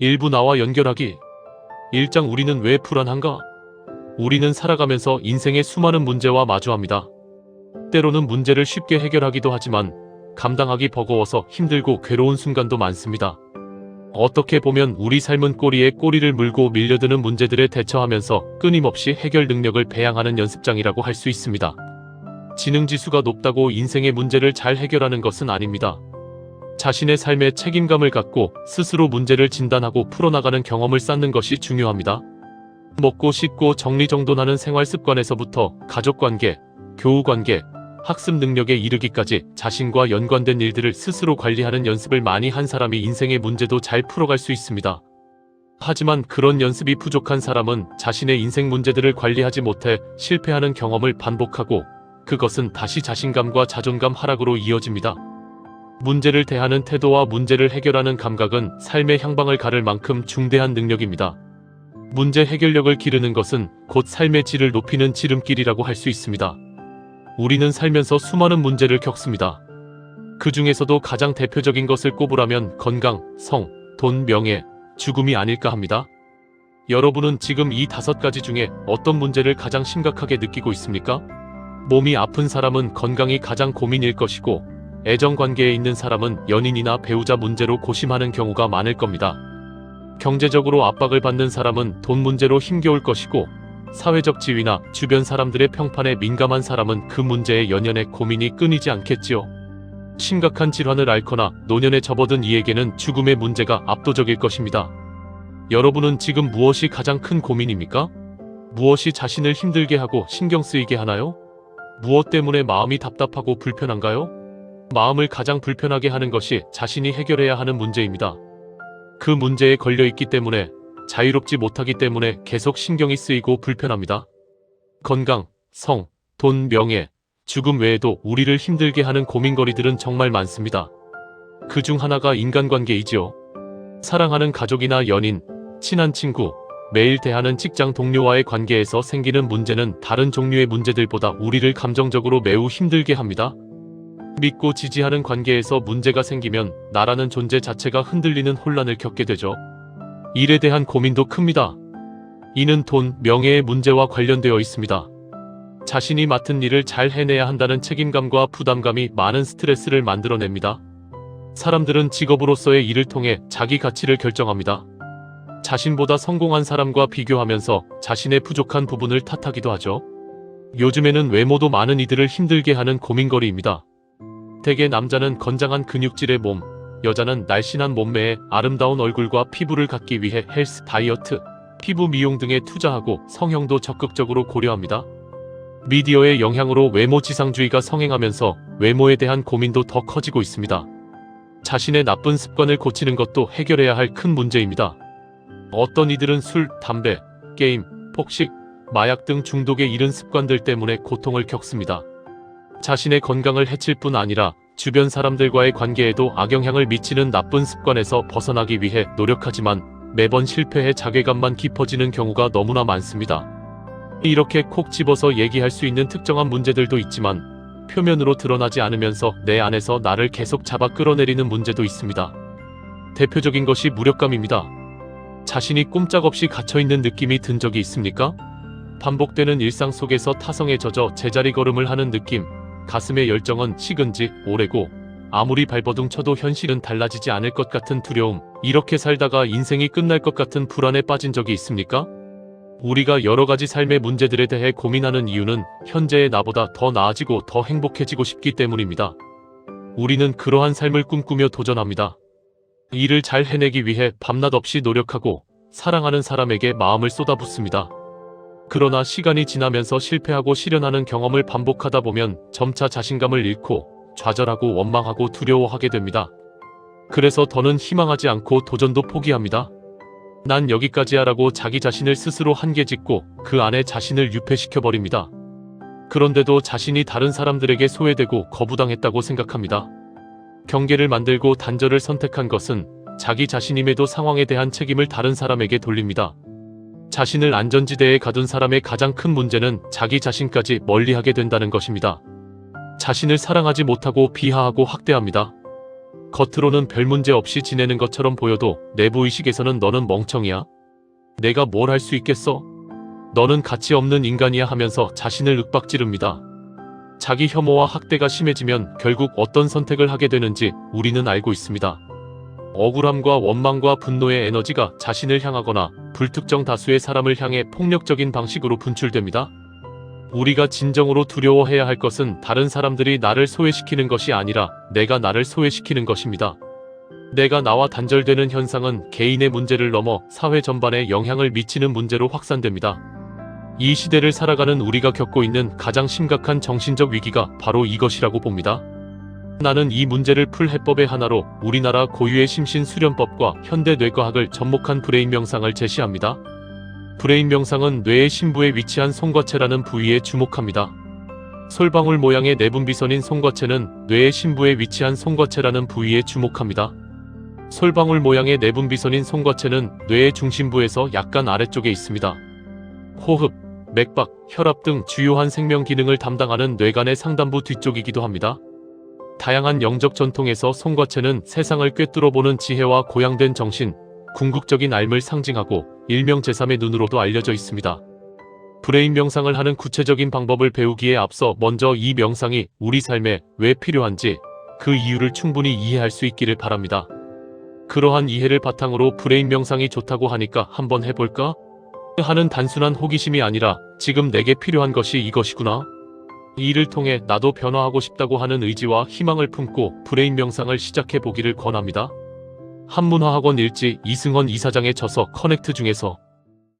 일부 나와 연결하기. 1장 우리는 왜 불안한가? 우리는 살아가면서 인생의 수많은 문제와 마주합니다. 때로는 문제를 쉽게 해결하기도 하지만 감당하기 버거워서 힘들고 괴로운 순간도 많습니다. 어떻게 보면 우리 삶은 꼬리에 꼬리를 물고 밀려드는 문제들에 대처하면서 끊임없이 해결 능력을 배양하는 연습장이라고 할 수 있습니다. 지능지수가 높다고 인생의 문제를 잘 해결하는 것은 아닙니다. 자신의 삶에 책임감을 갖고 스스로 문제를 진단하고 풀어나가는 경험을 쌓는 것이 중요합니다. 먹고 씻고 정리정돈하는 생활 습관에서부터 가족관계, 교우관계, 학습 능력에 이르기까지 자신과 연관된 일들을 스스로 관리하는 연습을 많이 한 사람이 인생의 문제도 잘 풀어갈 수 있습니다. 하지만 그런 연습이 부족한 사람은 자신의 인생 문제들을 관리하지 못해 실패하는 경험을 반복하고 그것은 다시 자신감과 자존감 하락으로 이어집니다. 문제를 대하는 태도와 문제를 해결하는 감각은 삶의 향방을 가를 만큼 중대한 능력입니다. 문제 해결력을 기르는 것은 곧 삶의 질을 높이는 지름길이라고 할 수 있습니다. 우리는 살면서 수많은 문제를 겪습니다. 그 중에서도 가장 대표적인 것을 꼽으라면 건강, 성, 돈, 명예, 죽음이 아닐까 합니다. 여러분은 지금 이 5가지 중에 어떤 문제를 가장 심각하게 느끼고 있습니까? 몸이 아픈 사람은 건강이 가장 고민일 것이고 애정관계에 있는 사람은 연인이나 배우자 문제로 고심하는 경우가 많을 겁니다. 경제적으로 압박을 받는 사람은 돈 문제로 힘겨울 것이고 사회적 지위나 주변 사람들의 평판에 민감한 사람은 그 문제에 연연해 고민이 끊이지 않겠지요. 심각한 질환을 앓거나 노년에 접어든 이에게는 죽음의 문제가 압도적일 것입니다. 여러분은 지금 무엇이 가장 큰 고민입니까? 무엇이 자신을 힘들게 하고 신경 쓰이게 하나요? 무엇 때문에 마음이 답답하고 불편한가요? 마음을 가장 불편하게 하는 것이 자신이 해결해야 하는 문제입니다. 그 문제에 걸려 있기 때문에 자유롭지 못하기 때문에 계속 신경이 쓰이고 불편합니다. 건강, 성, 돈, 명예, 죽음 외에도 우리를 힘들게 하는 고민거리들은 정말 많습니다. 그 중 하나가 인간관계이지요. 사랑하는 가족이나 연인, 친한 친구, 매일 대하는 직장 동료와의 관계에서 생기는 문제는 다른 종류의 문제들보다 우리를 감정적으로 매우 힘들게 합니다. 믿고 지지하는 관계에서 문제가 생기면 나라는 존재 자체가 흔들리는 혼란을 겪게 되죠. 일에 대한 고민도 큽니다. 이는 돈, 명예의 문제와 관련되어 있습니다. 자신이 맡은 일을 잘 해내야 한다는 책임감과 부담감이 많은 스트레스를 만들어냅니다. 사람들은 직업으로서의 일을 통해 자기 가치를 결정합니다. 자신보다 성공한 사람과 비교하면서 자신의 부족한 부분을 탓하기도 하죠. 요즘에는 외모도 많은 이들을 힘들게 하는 고민거리입니다. 대개 남자는 건장한 근육질의 몸, 여자는 날씬한 몸매에 아름다운 얼굴과 피부를 갖기 위해 헬스, 다이어트, 피부 미용 등에 투자하고 성형도 적극적으로 고려합니다. 미디어의 영향으로 외모 지상주의가 성행하면서 외모에 대한 고민도 더 커지고 있습니다. 자신의 나쁜 습관을 고치는 것도 해결해야 할 큰 문제입니다. 어떤 이들은 술, 담배, 게임, 폭식, 마약 등 중독에 이른 습관들 때문에 고통을 겪습니다. 자신의 건강을 해칠 뿐 아니라 주변 사람들과의 관계에도 악영향을 미치는 나쁜 습관에서 벗어나기 위해 노력하지만 매번 실패해 자괴감만 깊어지는 경우가 너무나 많습니다. 이렇게 콕 집어서 얘기할 수 있는 특정한 문제들도 있지만 표면으로 드러나지 않으면서 내 안에서 나를 계속 잡아 끌어내리는 문제도 있습니다. 대표적인 것이 무력감입니다. 자신이 꼼짝없이 갇혀있는 느낌이 든 적이 있습니까? 반복되는 일상 속에서 타성에 젖어 제자리 걸음을 하는 느낌, 가슴의 열정은 식은 지 오래고 아무리 발버둥 쳐도 현실은 달라지지 않을 것 같은 두려움, 이렇게 살다가 인생이 끝날 것 같은 불안에 빠진 적이 있습니까? 우리가 여러가지 삶의 문제들에 대해 고민하는 이유는 현재의 나보다 더 나아지고 더 행복해지고 싶기 때문입니다. 우리는 그러한 삶을 꿈꾸며 도전합니다. 일을 잘 해내기 위해 밤낮 없이 노력하고 사랑하는 사람에게 마음을 쏟아붓습니다. 그러나 시간이 지나면서 실패하고 실현하는 경험을 반복하다 보면 점차 자신감을 잃고 좌절하고 원망하고 두려워하게 됩니다. 그래서 더는 희망하지 않고 도전도 포기합니다. 난 여기까지야 라고 자기 자신을 스스로 한계 짓고 그 안에 자신을 유폐시켜버립니다. 그런데도 자신이 다른 사람들에게 소외되고 거부당했다고 생각합니다. 경계를 만들고 단절을 선택한 것은 자기 자신임에도 상황에 대한 책임을 다른 사람에게 돌립니다. 자신을 안전지대에 가둔 사람의 가장 큰 문제는 자기 자신까지 멀리하게 된다는 것입니다. 자신을 사랑하지 못하고 비하하고 학대합니다. 겉으로는 별 문제 없이 지내는 것처럼 보여도 내부의식에서는 너는 멍청이야. 내가 뭘 할 수 있겠어? 너는 가치 없는 인간이야 하면서 자신을 윽박지릅니다. 자기 혐오와 학대가 심해지면 결국 어떤 선택을 하게 되는지 우리는 알고 있습니다. 억울함과 원망과 분노의 에너지가 자신을 향하거나 불특정 다수의 사람을 향해 폭력적인 방식으로 분출됩니다. 우리가 진정으로 두려워해야 할 것은 다른 사람들이 나를 소외시키는 것이 아니라 내가 나를 소외시키는 것입니다. 내가 나와 단절되는 현상은 개인의 문제를 넘어 사회 전반에 영향을 미치는 문제로 확산됩니다. 이 시대를 살아가는 우리가 겪고 있는 가장 심각한 정신적 위기가 바로 이것이라고 봅니다. 나는 이 문제를 풀 해법의 하나로 우리나라 고유의 심신수련법과 현대 뇌과학을 접목한 브레인 명상을 제시합니다. 브레인 명상은 뇌의 심부에 위치한 송거체라는 부위에 주목합니다. 솔방울 모양의 내분비선인 송거체는 뇌의 심부에 위치한 송거체라는 부위에 주목합니다. 솔방울 모양의 내분비선인 송거체는 뇌의 중심부에서 약간 아래쪽에 있습니다. 호흡, 맥박, 혈압 등 주요한 생명 기능을 담당하는 뇌간의 상단부 뒤쪽이기도 합니다. 다양한 영적 전통에서 송거체는 세상을 꿰뚫어보는 지혜와 고양된 정신, 궁극적인 삶을 상징하고 일명 제3의 눈으로도 알려져 있습니다. 브레인 명상을 하는 구체적인 방법을 배우기에 앞서 먼저 이 명상이 우리 삶에 왜 필요한지 그 이유를 충분히 이해할 수 있기를 바랍니다. 그러한 이해를 바탕으로 브레인 명상이 좋다고 하니까 한번 해볼까? 하는 단순한 호기심이 아니라 지금 내게 필요한 것이 이것이구나. 이 일을 통해 나도 변화하고 싶다고 하는 의지와 희망을 품고 브레인 명상을 시작해보기를 권합니다. 한문화학원 일지 이승헌 이사장의 저서 커넥트 중에서